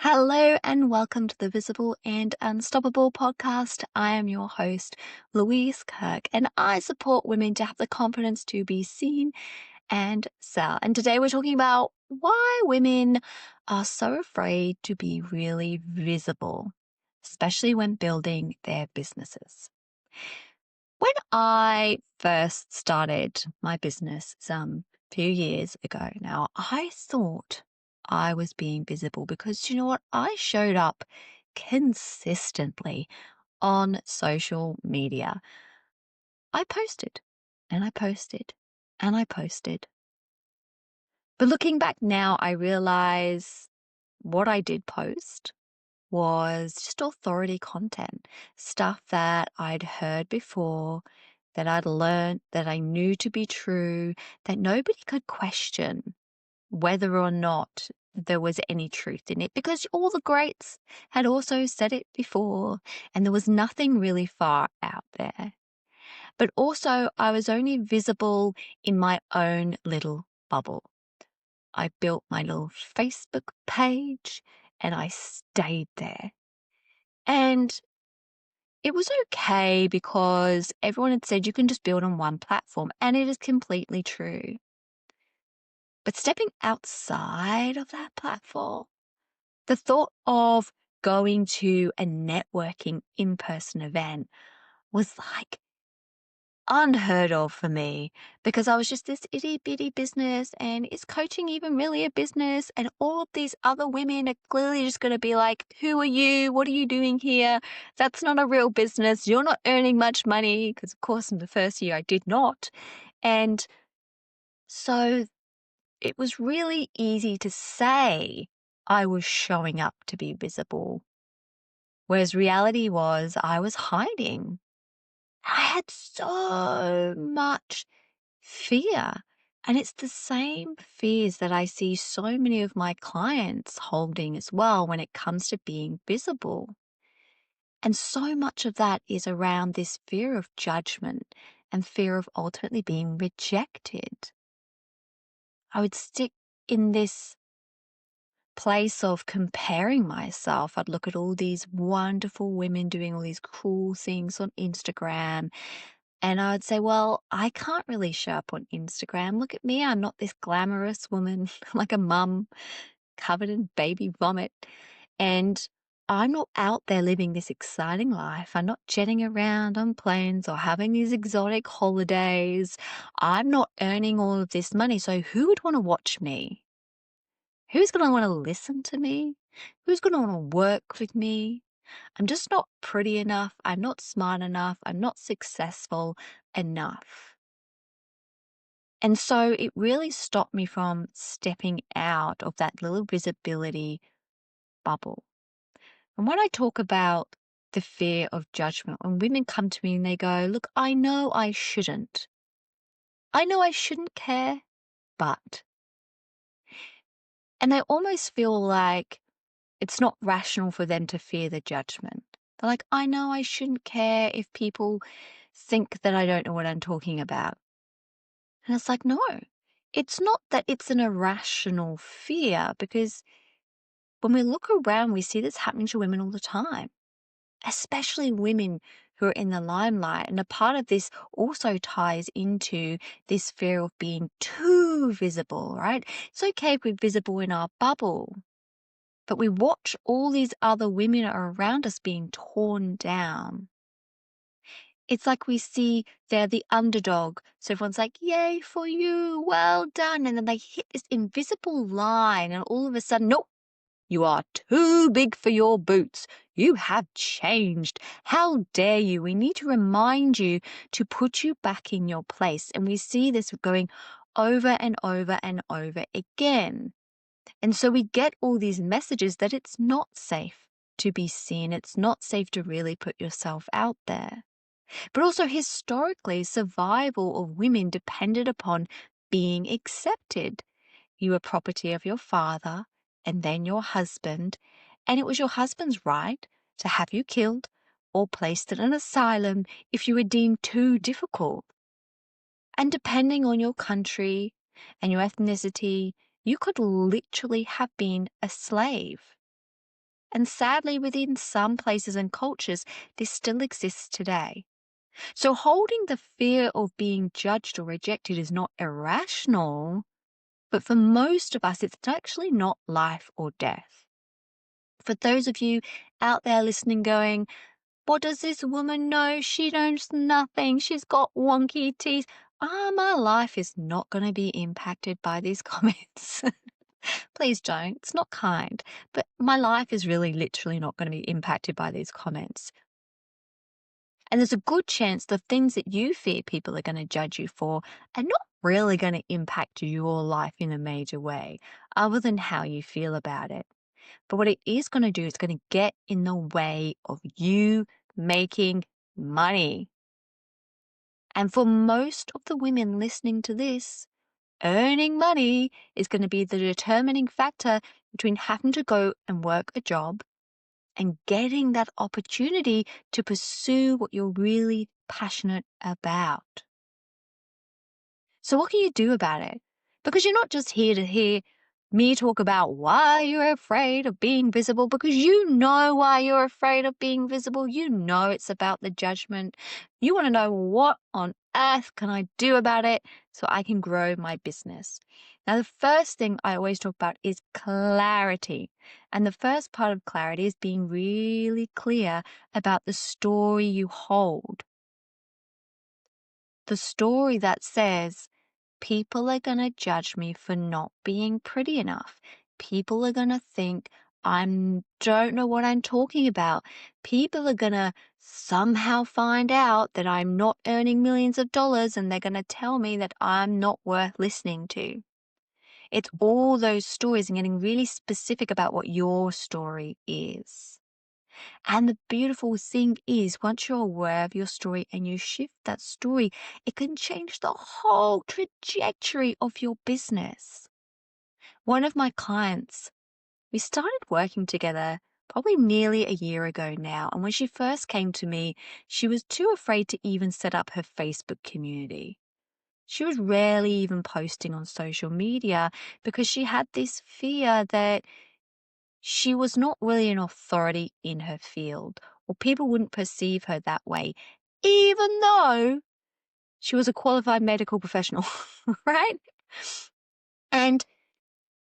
Hello and welcome to the Visible and Unstoppable podcast. I am your host, Louise Kirk, and I support women to have the confidence to be seen and sell. And today we're talking about why women are so afraid to be really visible, especially when building their businesses. When I first started my business some few years ago now, I thought I was being visible because you know what? I showed up consistently on social media. I posted and I posted and I posted. But looking back now, I realize what I did post was just authority content, stuff that I'd heard before, that I'd learned, that I knew to be true, that nobody could question whether or not there was any truth in it because all the greats had also said it before and there was nothing really far out there. But also, I was only visible in my own little bubble. I built my little Facebook page and I stayed there. And it was okay because everyone had said you can just build on one platform, and it is completely true. But stepping outside of that platform, the thought of going to a networking in-person event was like unheard of for me because I was just this itty bitty business, and is coaching even really a business? And all of these other women are clearly just going to be like, who are you? What are you doing here? That's not a real business. You're not earning much money. Because of course in the first year I did not. And so it was really easy to say I was showing up to be visible. Whereas reality was I was hiding. I had so much fear. And it's the same fears that I see so many of my clients holding as well when it comes to being visible. And so much of that is around this fear of judgment and fear of ultimately being rejected. I would stick in this place of comparing myself. I'd look at all these wonderful women doing all these cool things on Instagram. And I would say, well, I can't really show up on Instagram. Look at me. I'm not this glamorous woman, like a mum covered in baby vomit. And I'm not out there living this exciting life. I'm not jetting around on planes or having these exotic holidays. I'm not earning all of this money. So who would want to watch me? Who's going to want to listen to me? Who's going to want to work with me? I'm just not pretty enough. I'm not smart enough. I'm not successful enough. And so it really stopped me from stepping out of that little visibility bubble. And when I talk about the fear of judgment, when women come to me and they go, look, I know I shouldn't. I know I shouldn't care, but. And they almost feel like it's not rational for them to fear the judgment. They're like, I know I shouldn't care if people think that I don't know what I'm talking about. And it's like, no, it's not that it's an irrational fear, because when we look around, we see this happening to women all the time, especially women who are in the limelight. And a part of this also ties into this fear of being too visible, right? It's okay if we're visible in our bubble, but we watch all these other women around us being torn down. It's like we see they're the underdog. So everyone's like, yay for you, well done. And then they hit this invisible line and all of a sudden, nope, you are too big for your boots. You have changed. How dare you? We need to remind you to put you back in your place. And we see this going over and over and over again. And so we get all these messages that it's not safe to be seen. It's not safe to really put yourself out there. But also historically, survival of women depended upon being accepted. You were property of your father and then your husband, and it was your husband's right to have you killed or placed in an asylum if you were deemed too difficult. And depending on your country and your ethnicity, you could literally have been a slave. And sadly, within some places and cultures, this still exists today. So holding the fear of being judged or rejected is not irrational, but for most of us, it's actually not life or death. For those of you out there listening going, what does this woman know? She knows nothing. She's got wonky teeth. My life is not going to be impacted by these comments. Please don't. It's not kind. But my life is really literally not going to be impacted by these comments. And there's a good chance the things that you fear people are going to judge you for are not really going to impact your life in a major way, other than how you feel about it. But what it is going to do is going to get in the way of you making money. And for most of the women listening to this, earning money is going to be the determining factor between having to go and work a job and getting that opportunity to pursue what you're really passionate about. So what can you do about it? Because you're not just here to hear me talk about why you're afraid of being visible, because you know why you're afraid of being visible. You know it's about the judgment. You want to know what on earth can I do about it so I can grow my business. Now, the first thing I always talk about is clarity. And the first part of clarity is being really clear about the story you hold. The story that says, people are going to judge me for not being pretty enough. People are going to think I don't know what I'm talking about. People are going to somehow find out that I'm not earning millions of dollars and they're going to tell me that I'm not worth listening to. It's all those stories and getting really specific about what your story is. And the beautiful thing is, once you're aware of your story and you shift that story, it can change the whole trajectory of your business. One of my clients, we started working together probably nearly a year ago now. And when she first came to me, she was too afraid to even set up her Facebook community. She was rarely even posting on social media because she had this fear that she was not really an authority in her field, or people wouldn't perceive her that way, even though she was a qualified medical professional, right? And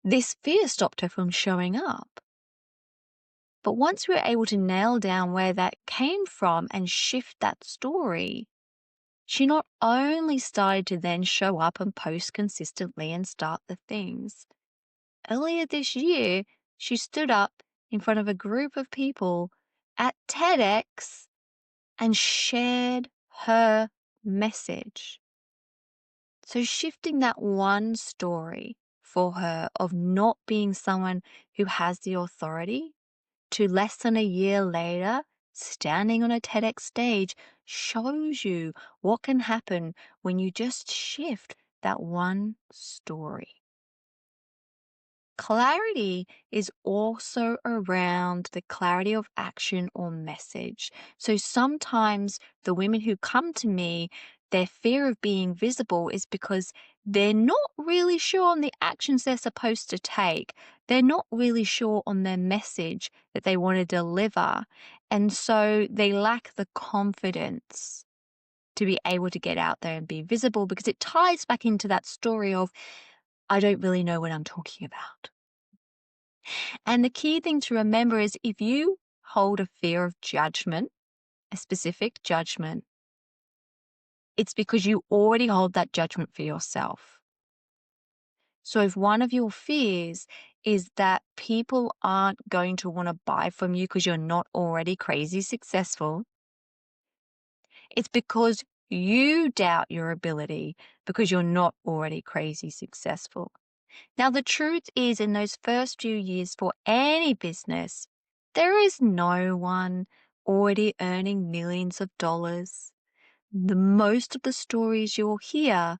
this fear stopped her from showing up. But once we were able to nail down where that came from and shift that story, she not only started to then show up and post consistently and start the things. Earlier this year, she stood up in front of a group of people at TEDx and shared her message. So shifting that one story for her of not being someone who has the authority to less than a year later, standing on a TEDx stage shows you what can happen when you just shift that one story. Clarity is also around the clarity of action or message. So sometimes the women who come to me, their fear of being visible is because they're not really sure on the actions they're supposed to take. They're not really sure on their message that they want to deliver. And so they lack the confidence to be able to get out there and be visible, because it ties back into that story of, I don't really know what I'm talking about. And the key thing to remember is, if you hold a fear of judgment, a specific judgment, it's because you already hold that judgment for yourself. So if one of your fears is that people aren't going to want to buy from you because you're not already crazy successful, it's because you doubt your ability because you're not already crazy successful. Now, the truth is, in those first few years for any business, there is no one already earning millions of dollars. The most of the stories you'll hear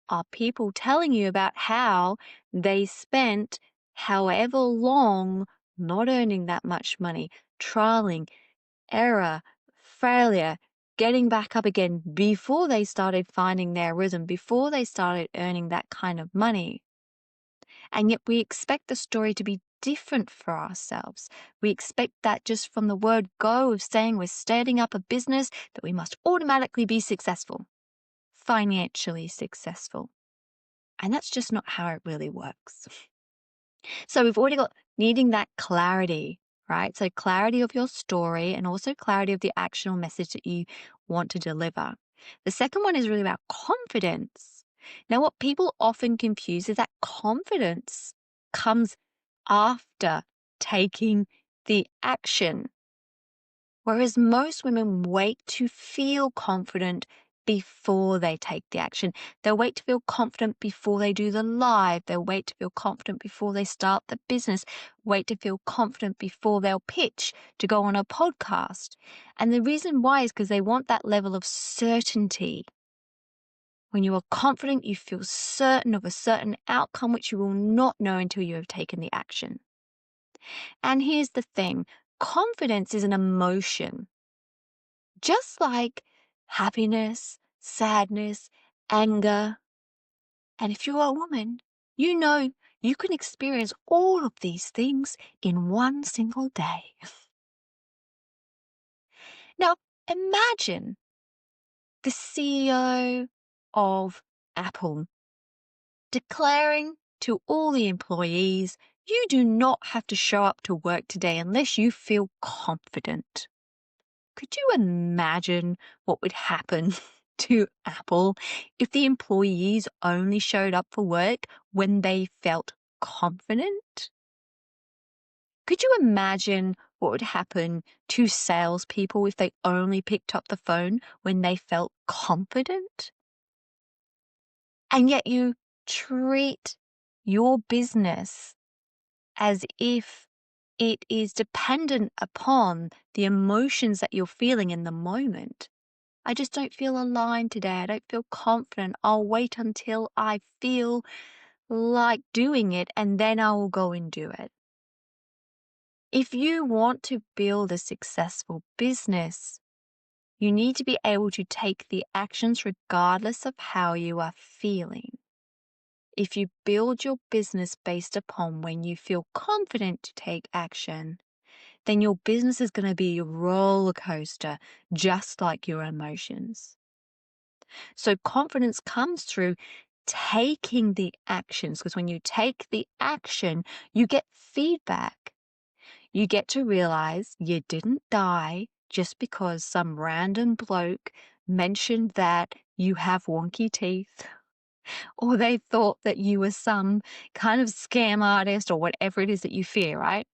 are people telling you about how they spent however long not earning that much money, trialing, error, failure, getting back up again before they started finding their rhythm, before they started earning that kind of money. And yet we expect the story to be different for ourselves. We expect that just from the word go of saying we're starting up a business, that we must automatically be successful, financially successful. And that's just not how it really works. So we've already got needing that clarity, right? So clarity of your story and also clarity of the actionable message that you want to deliver. The second one is really about confidence. Now, what people often confuse is that confidence comes after taking the action. Whereas most women wait to feel confident before they take the action. They'll wait to feel confident before they do the live. They'll wait to feel confident before they start the business, wait to feel confident before they'll pitch to go on a podcast. And the reason why is because they want that level of certainty. When you are confident, you feel certain of a certain outcome, which you will not know until you have taken the action. And here's the thing, confidence is an emotion. Just like happiness, sadness, anger. And if you're a woman, you know you can experience all of these things in one single day. Now, imagine the CEO of Apple declaring to all the employees, you do not have to show up to work today unless you feel confident. Could you imagine what would happen to Apple if the employees only showed up for work when they felt confident? Could you imagine what would happen to salespeople if they only picked up the phone when they felt confident? And yet you treat your business as if it is dependent upon the emotions that you're feeling in the moment. I just don't feel aligned today. I don't feel confident. I'll wait until I feel like doing it and then I will go and do it. If you want to build a successful business, you need to be able to take the actions regardless of how you are feeling. If you build your business based upon when you feel confident to take action, then your business is going to be a roller coaster, just like your emotions. So confidence comes through taking the actions, because when you take the action, you get feedback. You get to realize you didn't die just because some random bloke mentioned that you have wonky teeth, or they thought that you were some kind of scam artist or whatever it is that you fear, right?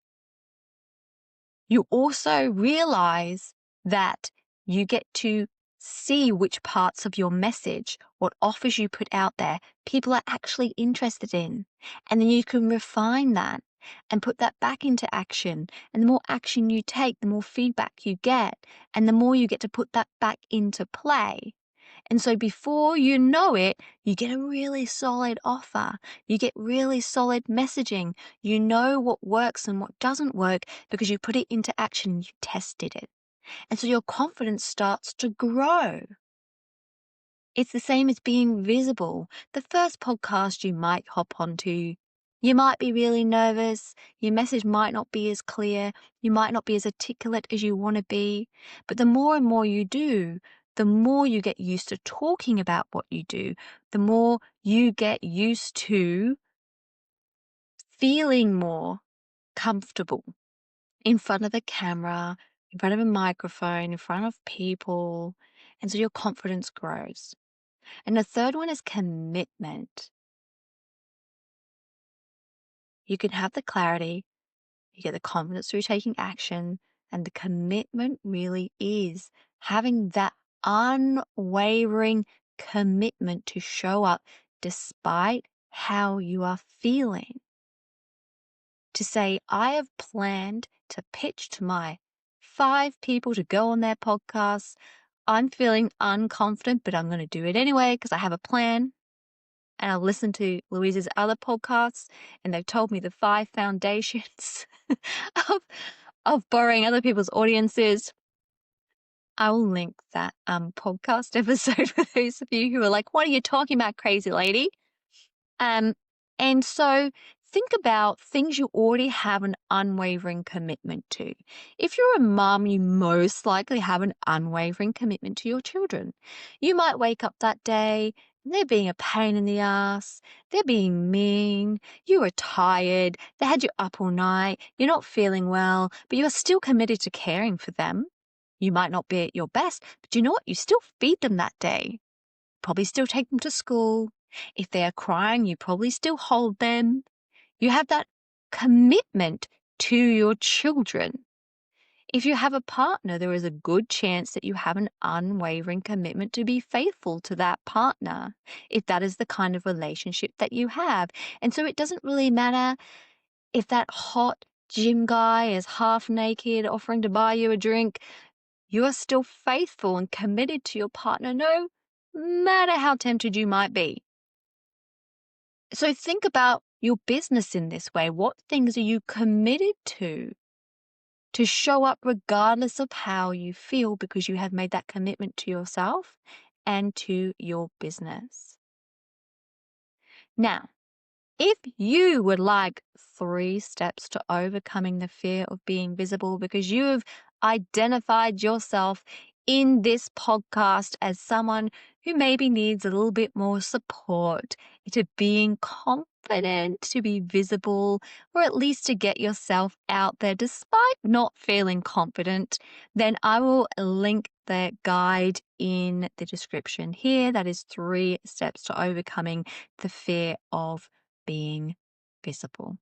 You also realize that you get to see which parts of your message, what offers you put out there, people are actually interested in. And then you can refine that and put that back into action. And the more action you take, the more feedback you get. And the more you get to put that back into play. And so before you know it, you get a really solid offer. You get really solid messaging. You know what works and what doesn't work because you put it into action and you tested it. And so your confidence starts to grow. It's the same as being visible. The first podcast you might hop onto, you might be really nervous. Your message might not be as clear. You might not be as articulate as you want to be. But the more and more you do, the more you get used to talking about what you do, the more you get used to feeling more comfortable in front of a camera, in front of a microphone, in front of people. And so your confidence grows. And the third one is commitment. You can have the clarity, you get the confidence through taking action, and the commitment really is having that unwavering commitment to show up despite how you are feeling. To say, I have planned to pitch to my 5 people to go on their podcasts. I'm feeling unconfident, but I'm going to do it anyway because I have a plan. And I'll listen to Louise's other podcasts, and they've told me the 5 foundations of borrowing other people's audiences. I will link that podcast episode for those of you who are like, what are you talking about, crazy lady? And so think about things you already have an unwavering commitment to. If you're a mum, you most likely have an unwavering commitment to your children. You might wake up that day and they're being a pain in the ass, they're being mean, you are tired, they had you up all night, you're not feeling well, but you are still committed to caring for them. You might not be at your best, but you know what? You still feed them that day. Probably still take them to school. If they are crying, you probably still hold them. You have that commitment to your children. If you have a partner, there is a good chance that you have an unwavering commitment to be faithful to that partner, if that is the kind of relationship that you have. And so it doesn't really matter if that hot gym guy is half naked offering to buy you a drink. You are still faithful and committed to your partner, no matter how tempted you might be. So think about your business in this way. What things are you committed to show up regardless of how you feel because you have made that commitment to yourself and to your business? Now, if you would like 3 steps to overcoming the fear of being visible because you've identified yourself in this podcast as someone who maybe needs a little bit more support into being confident to be visible, or at least to get yourself out there despite not feeling confident, then I will link the guide in the description here. That is 3 steps to overcoming the fear of being visible.